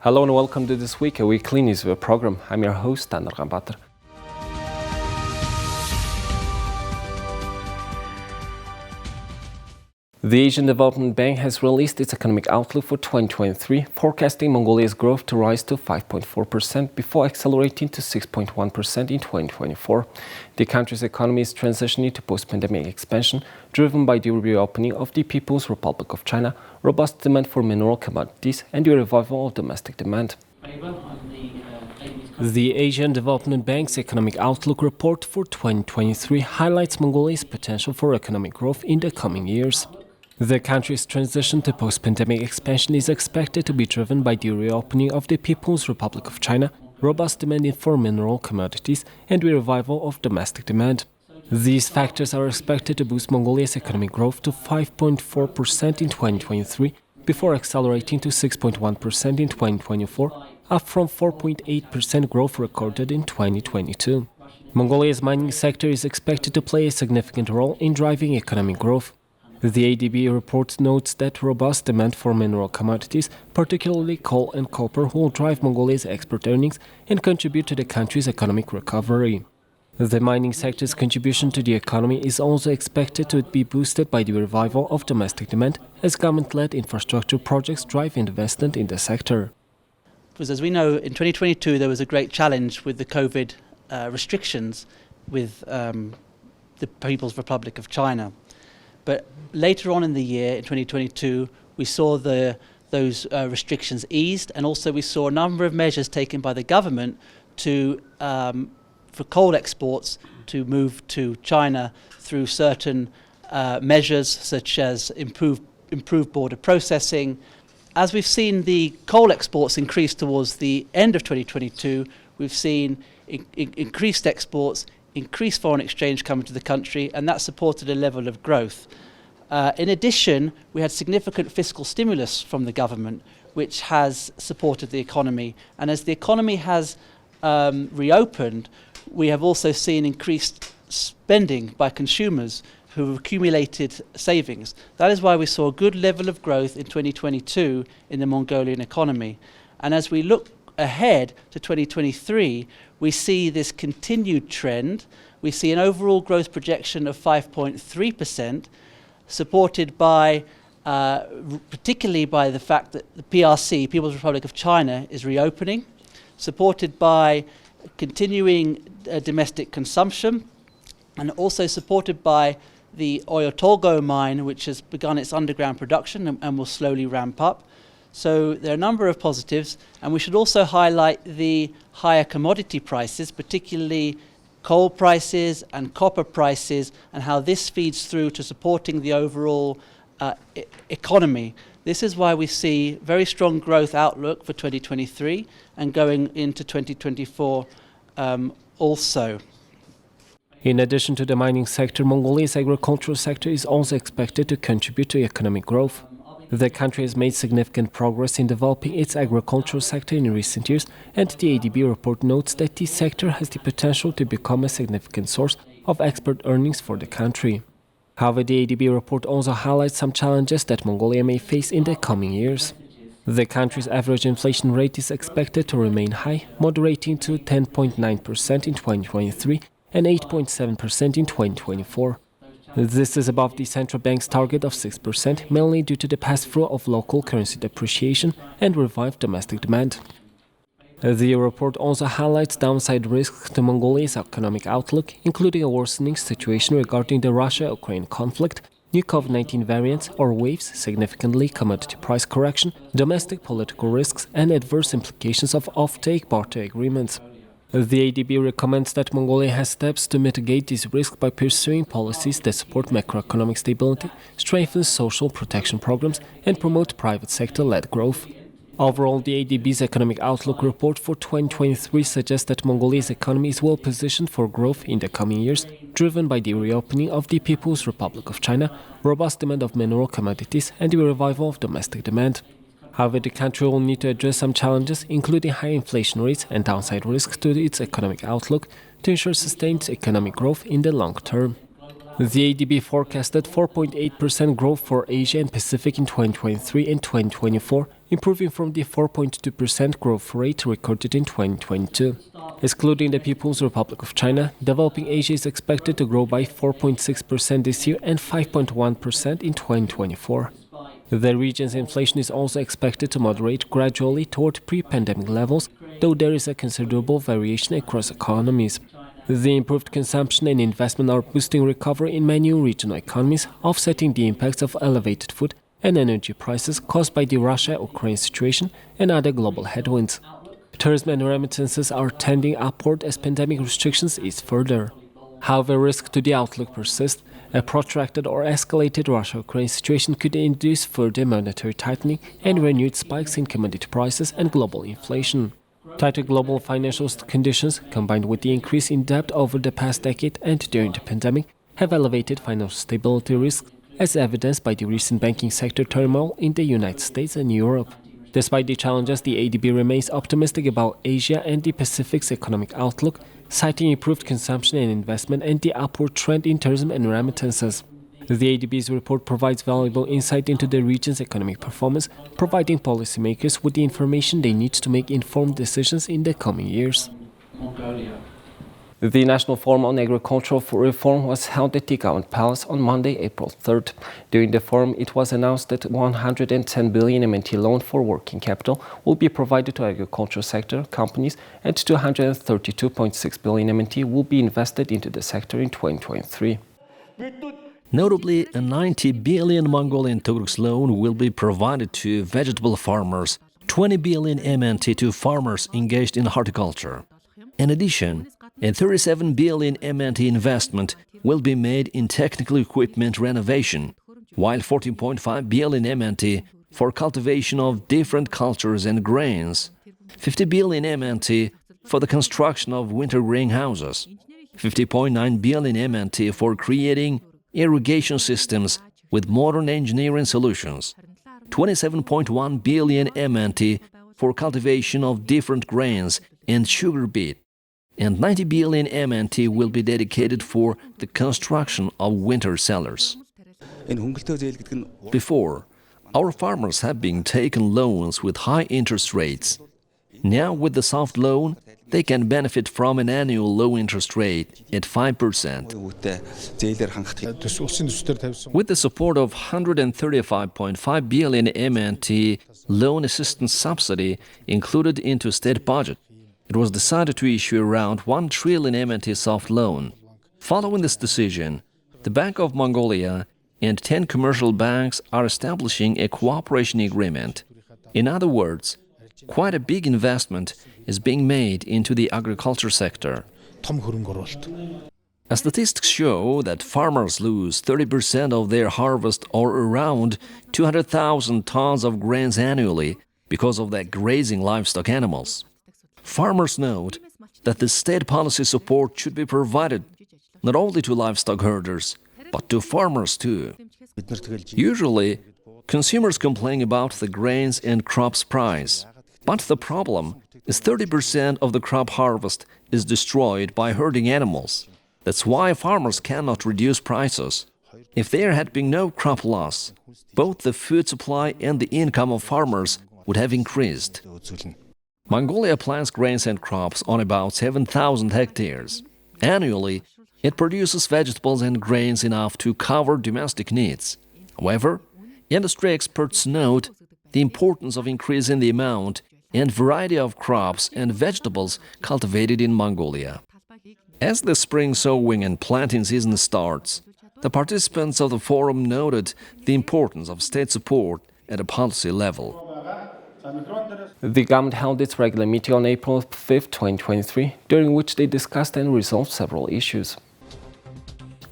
Hello and welcome to This Week, a weekly news program. I'm your host, Taner Gambatar. The Asian Development Bank has released its economic outlook for 2023, forecasting Mongolia's growth to rise to 5.4% before accelerating to 6.1% in 2024. The country's economy is transitioning to post-pandemic expansion, driven by the reopening of the People's Republic of China, robust demand for mineral commodities, and the revival of domestic demand. The Asian Development Bank's Economic Outlook Report for 2023 highlights Mongolia's potential for economic growth in the coming years. The country's transition to post-pandemic expansion is expected to be driven by the reopening of the People's Republic of China, robust demand for mineral commodities, and the revival of domestic demand. These factors are expected to boost Mongolia's economic growth to 5.4% in 2023, before accelerating to 6.1% in 2024, up from 4.8% growth recorded in 2022. Mongolia's mining sector is expected to play a significant role in driving economic growth. The ADB report notes that robust demand for mineral commodities, particularly coal and copper, will drive Mongolia's export earnings and contribute to the country's economic recovery. The mining sector's contribution to the economy is also expected to be boosted by the revival of domestic demand as government-led infrastructure projects drive investment in the sector. Because as we know, in 2022 there was a great challenge with the COVID restrictions with the People's Republic of China. But later on in the year, in 2022, we saw those restrictions eased, and also we saw a number of measures taken by the government for coal exports to move to China through certain measures such as improved border processing. As we've seen the coal exports increase towards the end of 2022, we've seen increased exports, increased foreign exchange coming to the country, and that supported a level of growth. In addition, we had significant fiscal stimulus from the government, which has supported the economy. And as the economy has reopened, we have also seen increased spending by consumers who have accumulated savings. That is why we saw a good level of growth in 2022 in the Mongolian economy. And as we look ahead to 2023, we see this continued trend. We see an overall growth projection of 5.3%, supported by, particularly by the fact that the PRC, People's Republic of China, is reopening, supported by continuing domestic consumption, and also supported by the Oyu Tolgoi mine, which has begun its underground production and will slowly ramp up. So there are a number of positives, and we should also highlight the higher commodity prices, particularly coal prices and copper prices, and how this feeds through to supporting the overall economy. This is why we see very strong growth outlook for 2023 and going into 2024 also. In addition to the mining sector, Mongolia's agricultural sector is also expected to contribute to economic growth. The country has made significant progress in developing its agricultural sector in recent years, and the ADB report notes that this sector has the potential to become a significant source of export earnings for the country. However, the ADB report also highlights some challenges that Mongolia may face in the coming years. The country's average inflation rate is expected to remain high, moderating to 10.9% in 2023 and 8.7% in 2024. This is above the central bank's target of 6%, mainly due to the pass-through of local currency depreciation and revived domestic demand. The report also highlights downside risks to Mongolia's economic outlook, including a worsening situation regarding the Russia-Ukraine conflict, new COVID-19 variants or waves, significantly commodity price correction, domestic political risks, and adverse implications of off-take-barter agreements. The ADB recommends that Mongolia has steps to mitigate these risks by pursuing policies that support macroeconomic stability, strengthen social protection programs, and promote private sector-led growth. Overall, the ADB's Economic Outlook report for 2023 suggests that Mongolia's economy is well positioned for growth in the coming years, driven by the reopening of the People's Republic of China, robust demand of mineral commodities, and the revival of domestic demand. However, the country will need to address some challenges, including high inflation rates and downside risks to its economic outlook, to ensure sustained economic growth in the long term. The ADB forecasted 4.8% growth for Asia and Pacific in 2023 and 2024, improving from the 4.2% growth rate recorded in 2022. Excluding the People's Republic of China, developing Asia is expected to grow by 4.6% this year and 5.1% in 2024. The region's inflation is also expected to moderate gradually toward pre-pandemic levels, though there is a considerable variation across economies. The improved consumption and investment are boosting recovery in many regional economies, offsetting the impacts of elevated food and energy prices caused by the Russia-Ukraine situation and other global headwinds. Tourism and remittances are tending upward as pandemic restrictions ease further. However, risk to the outlook persists. A protracted or escalated Russia-Ukraine situation could induce further monetary tightening and renewed spikes in commodity prices and global inflation. Tighter global financial conditions, combined with the increase in debt over the past decade and during the pandemic, have elevated financial stability risks, as evidenced by the recent banking sector turmoil in the United States and Europe. Despite the challenges, the ADB remains optimistic about Asia and the Pacific's economic outlook, citing improved consumption and investment and the upward trend in tourism and remittances. The ADB's report provides valuable insight into the region's economic performance, providing policymakers with the information they need to make informed decisions in the coming years. Mongolia. The National Forum on Agricultural Reform was held at the Government Palace on Monday, April 3rd. During the forum, it was announced that 110 billion MNT loan for working capital will be provided to agricultural sector companies and 232.6 billion MNT will be invested into the sector in 2023. Notably, a 90 billion Mongolian Tugrux loan will be provided to vegetable farmers, 20 billion MNT to farmers engaged in horticulture. In addition, a 37 billion MNT investment will be made in technical equipment renovation, while 14.5 billion MNT for cultivation of different cultures and grains, 50 billion MNT for the construction of winter grain houses, 50.9 billion MNT for creating irrigation systems with modern engineering solutions, 27.1 billion MNT for cultivation of different grains and sugar beet, and 90 billion MNT will be dedicated for the construction of winter cellars. Before, our farmers have been taking loans with high interest rates. Now, with the soft loan, they can benefit from an annual low interest rate at 5%. With the support of 135.5 billion MNT loan assistance subsidy included into state budget, it was decided to issue around 1 trillion MNT soft loan. Following this decision, the Bank of Mongolia and 10 commercial banks are establishing a cooperation agreement. In other words, quite a big investment is being made into the agriculture sector. Statistics show that farmers lose 30% of their harvest, or around 200,000 tons of grains annually, because of their grazing livestock animals. Farmers note that the state policy support should be provided not only to livestock herders, but to farmers too. Usually, consumers complain about the grains and crops price. But the problem is 30% of the crop harvest is destroyed by herding animals. That's why farmers cannot reduce prices. If there had been no crop loss, both the food supply and the income of farmers would have increased. Mongolia plants grains and crops on about 7,000 hectares. Annually, it produces vegetables and grains enough to cover domestic needs. However, industry experts note the importance of increasing the amount and variety of crops and vegetables cultivated in Mongolia. As the spring sowing and planting season starts, the participants of the forum noted the importance of state support at a policy level. The government held its regular meeting on April 5, 2023, during which they discussed and resolved several issues.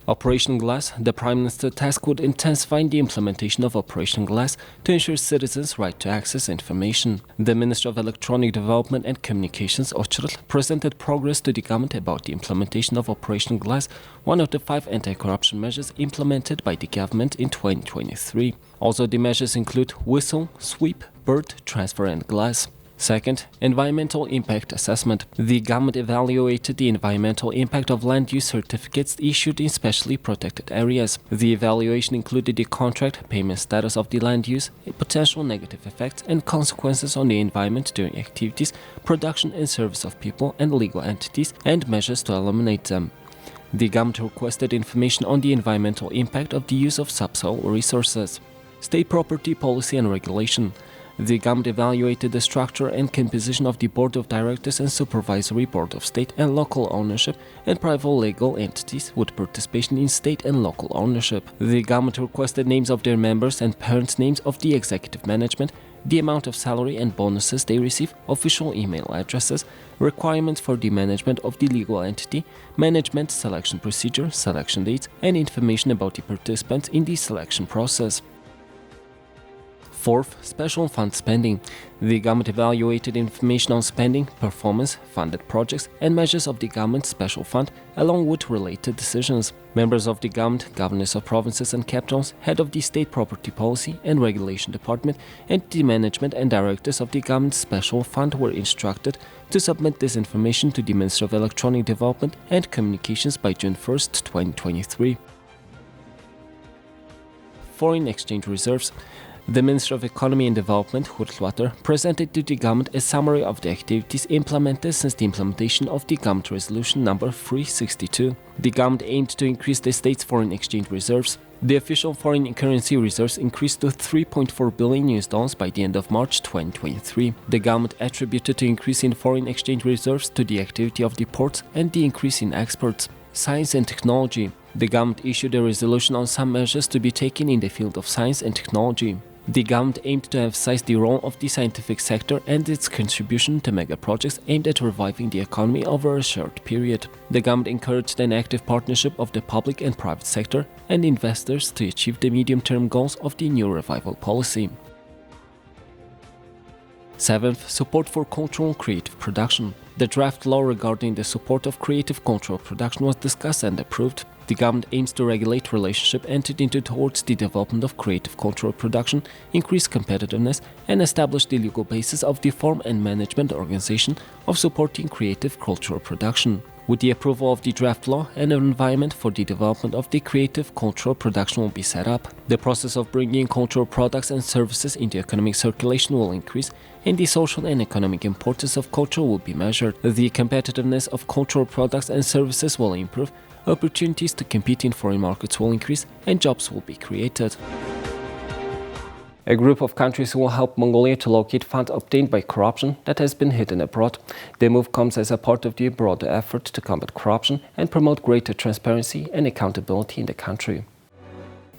Operation Glass, the Prime Minister tasked with intensifying the implementation of Operation Glass to ensure citizens' right to access information. The Minister of Electronic Development and Communications, Ochral, presented progress to the government about the implementation of Operation Glass, one of the 5 anti-corruption measures implemented by the government in 2023. Also, the measures include whistle, sweep, bird, transfer and glass. Second, environmental impact assessment. The government evaluated the environmental impact of land use certificates issued in specially protected areas. The evaluation included the contract, payment status of the land use, potential negative effects and consequences on the environment during activities, production and service of people and legal entities, and measures to eliminate them. The government requested information on the environmental impact of the use of subsoil resources. State property policy and regulation. The government evaluated the structure and composition of the Board of Directors and Supervisory Board of State and Local Ownership and private legal entities with participation in state and local ownership. The government requested names of their members and parent names of the executive management, the amount of salary and bonuses they receive, official email addresses, requirements for the management of the legal entity, management selection procedure, selection dates, and information about the participants in the selection process. Fourth, special fund spending. The government evaluated information on spending, performance, funded projects, and measures of the government special fund, along with related decisions. Members of the government, governors of provinces and capitals, head of the State Property Policy and Regulation Department, and the management and directors of the government special fund were instructed to submit this information to the Minister of Electronic Development and Communications by June 1, 2023. Foreign exchange reserves. The Minister of Economy and Development, whistleblowers, presented to the government a summary of the activities implemented since the implementation of the government resolution number 362. The government aimed to increase the state's foreign exchange reserves. The official foreign currency reserves increased to $3.4 billion by the end of March 2023. The government attributed the increase in foreign exchange reserves to the activity of the ports and the increase in exports. Science and technology. The government issued a resolution on some measures to be taken in the field of science and technology. The government aimed to emphasize the role of the scientific sector and its contribution to mega projects aimed at reviving the economy over a short period. The government encouraged an active partnership of the public and private sector and investors to achieve the medium-term goals of the new revival policy. Seventh, support for cultural creative production. The draft law regarding the support of creative cultural production was discussed and approved. The government aims to regulate relationship entered into towards the development of creative cultural production, increase competitiveness, and establish the legal basis of the form and management organization of supporting creative cultural production. With the approval of the draft law, an environment for the development of the creative cultural production will be set up. The process of bringing cultural products and services into economic circulation will increase, and the social and economic importance of culture will be measured. The competitiveness of cultural products and services will improve, opportunities to compete in foreign markets will increase, and jobs will be created. A group of countries will help Mongolia to locate funds obtained by corruption that has been hidden abroad. The move comes as a part of the broader effort to combat corruption and promote greater transparency and accountability in the country.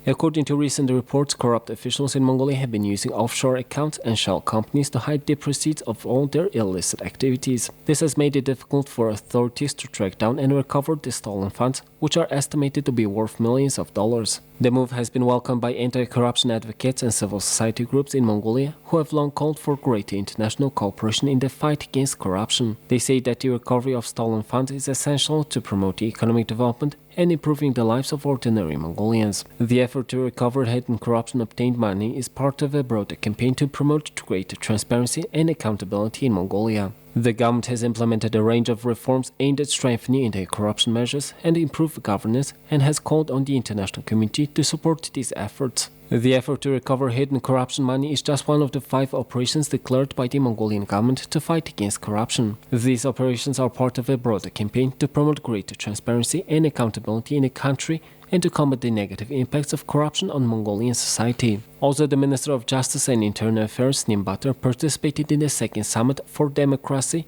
According to recent reports, corrupt officials in Mongolia have been using offshore accounts and shell companies to hide the proceeds of all their illicit activities. This has made it difficult for authorities to track down and recover the stolen funds, which are estimated to be worth millions of dollars. The move has been welcomed by anti-corruption advocates and civil society groups in Mongolia, who have long called for greater international cooperation in the fight against corruption. They say that the recovery of stolen funds is essential to promote economic development and improving the lives of ordinary Mongolians. The effort to recover hidden corruption obtained money is part of a broader campaign to promote greater transparency and accountability in Mongolia. The government has implemented a range of reforms aimed at strengthening anti-corruption measures and improved governance, and has called on the international community to support these efforts. The effort to recover hidden corruption money is just one of the 5 operations declared by the Mongolian government to fight against corruption. These operations are part of a broader campaign to promote greater transparency and accountability in the country and to combat the negative impacts of corruption on Mongolian society. Also, the Minister of Justice and Internal Affairs, Nimbatar, participated in the Second Summit for Democracy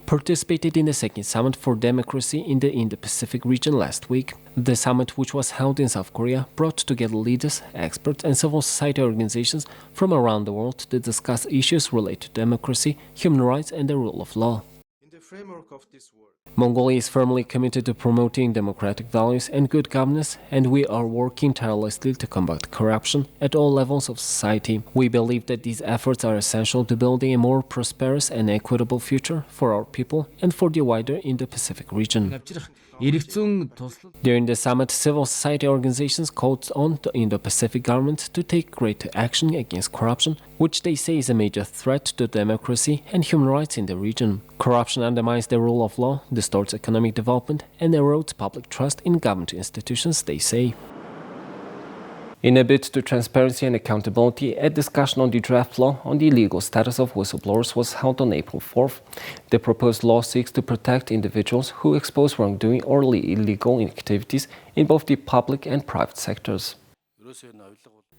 in the Indo-Pacific region last week. The summit, which was held in South Korea, brought together leaders, experts, and civil society organizations from around the world to discuss issues related to democracy, human rights, and the rule of law. In the framework of this work, Mongolia is firmly committed to promoting democratic values and good governance, and we are working tirelessly to combat corruption at all levels of society. We believe that these efforts are essential to building a more prosperous and equitable future for our people and for the wider Indo-Pacific region. During the summit, civil society organizations called on the Indo-Pacific government to take greater action against corruption, which they say is a major threat to democracy and human rights in the region. Corruption undermines the rule of law, distorts economic development, and erodes public trust in government institutions, they say. In a bid to transparency and accountability, a discussion on the draft law on the legal status of whistleblowers was held on April 4th. The proposed law seeks to protect individuals who expose wrongdoing or illegal activities in both the public and private sectors.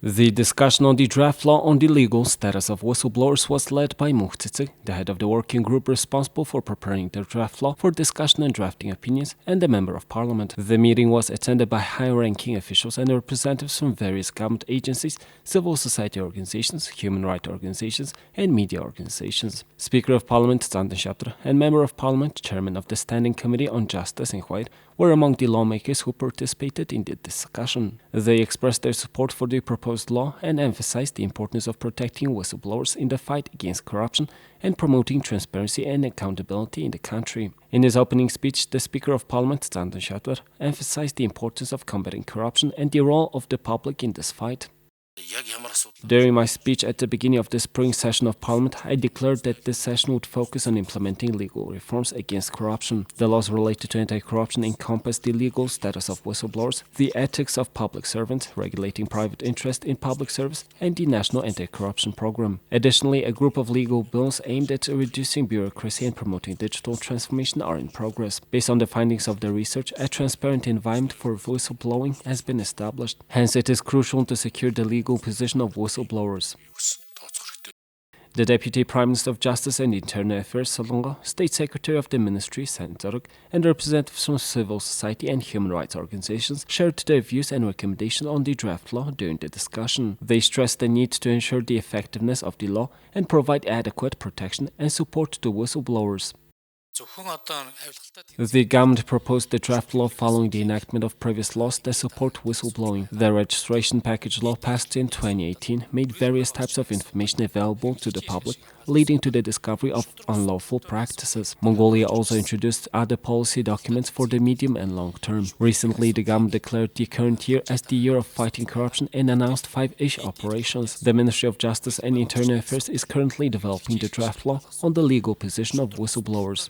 The discussion on the draft law on the legal status of whistleblowers was led by Muhtitsi, the head of the working group responsible for preparing the draft law for discussion and drafting opinions, and a member of parliament. The meeting was attended by high-ranking officials and representatives from various government agencies, civil society organizations, human rights organizations, and media organizations. Speaker of Parliament Zandan Shatra and Member of Parliament, Chairman of the Standing Committee on Justice and White, were among the lawmakers who participated in the discussion. They expressed their support for the proposed law and emphasized the importance of protecting whistleblowers in the fight against corruption and promoting transparency and accountability in the country. In his opening speech, the Speaker of Parliament, Zandan Shatra, emphasized the importance of combating corruption and the role of the public in this fight. During my speech at the beginning of the spring session of Parliament, I declared that this session would focus on implementing legal reforms against corruption. The laws related to anti-corruption encompass the legal status of whistleblowers, the ethics of public servants, regulating private interest in public service, and the National Anti-Corruption Program. Additionally, a group of legal bills aimed at reducing bureaucracy and promoting digital transformation are in progress. Based on the findings of the research, a transparent environment for whistleblowing has been established. Hence, it is crucial to secure the legal position of whistleblowers. The Deputy Prime Minister of Justice and Internal Affairs, Salonga, State Secretary of the Ministry, Santaruk, and representatives from civil society and human rights organizations shared their views and recommendations on the draft law during the discussion. They stressed the need to ensure the effectiveness of the law and provide adequate protection and support to whistleblowers. The government proposed the draft law following the enactment of previous laws that support whistleblowing. The registration package law passed in 2018 made various types of information available to the public, leading to the discovery of unlawful practices. Mongolia also introduced other policy documents for the medium and long term. Recently, the government declared the current year as the year of fighting corruption and announced 5-ish operations. The Ministry of Justice and Internal Affairs is currently developing the draft law on the legal position of whistleblowers.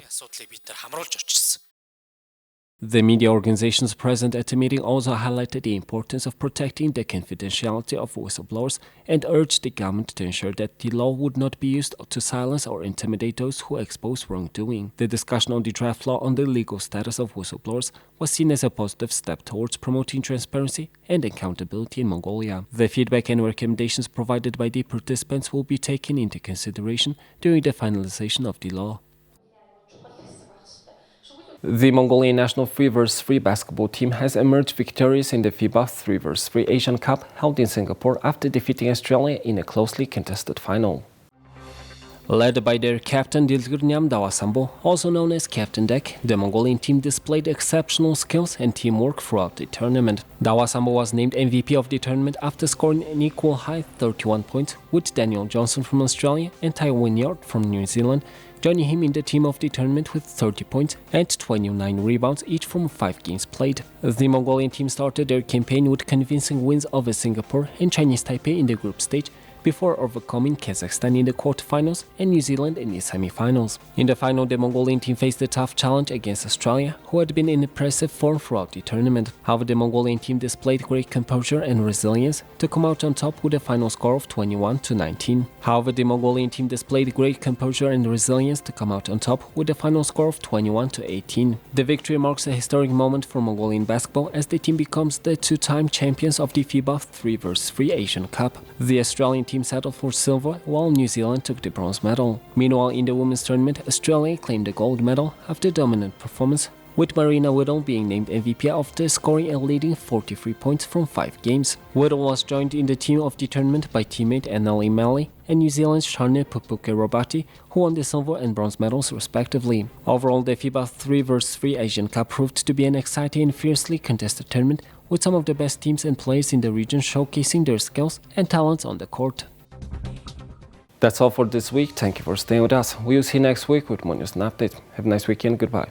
The media organizations present at the meeting also highlighted the importance of protecting the confidentiality of whistleblowers and urged the government to ensure that the law would not be used to silence or intimidate those who expose wrongdoing. The discussion on the draft law on the legal status of whistleblowers was seen as a positive step towards promoting transparency and accountability in Mongolia. The feedback and recommendations provided by the participants will be taken into consideration during the finalization of the law. The Mongolian national 3x3 basketball team has emerged victorious in the FIBA 3x3 Asian Cup held in Singapore after defeating Australia in a closely contested final. Led by their captain Dilgirnyam Dawasambo, also known as Captain Deck, the Mongolian team displayed exceptional skills and teamwork throughout the tournament. Dawasambo was named MVP of the tournament after scoring an equal high 31 points, with Daniel Johnson from Australia and Tai Wynyard from New Zealand joining him in the team of the tournament with 30 points and 29 rebounds each from 5 games played. The Mongolian team started their campaign with convincing wins over Singapore and Chinese Taipei in the group stage, before overcoming Kazakhstan in the quarterfinals and New Zealand in the semi-finals. In the final, the Mongolian team faced a tough challenge against Australia, who had been in impressive form throughout the tournament. However, the Mongolian team displayed great composure and resilience to come out on top with a final score of 21-19. The victory marks a historic moment for Mongolian basketball as the team becomes the two-time champions of the FIBA 3x3 Asian Cup. The Australian team settled for silver, while New Zealand took the bronze medal. Meanwhile, in the women's tournament, Australia claimed the gold medal after a dominant performance, with Marina Whittle being named MVP after scoring a leading 43 points from 5 games. Whittle was joined in the team of the tournament by teammate Anneli Malley and New Zealand's Sharne Pupuke-Robati, who won the silver and bronze medals respectively. Overall, the FIBA 3x3 Asian Cup proved to be an exciting and fiercely contested tournament, with some of the best teams and players in the region showcasing their skills and talents on the court. That's all for this week. Thank you for staying with us. We'll see you next week with more news and updates. Have a nice weekend. Goodbye.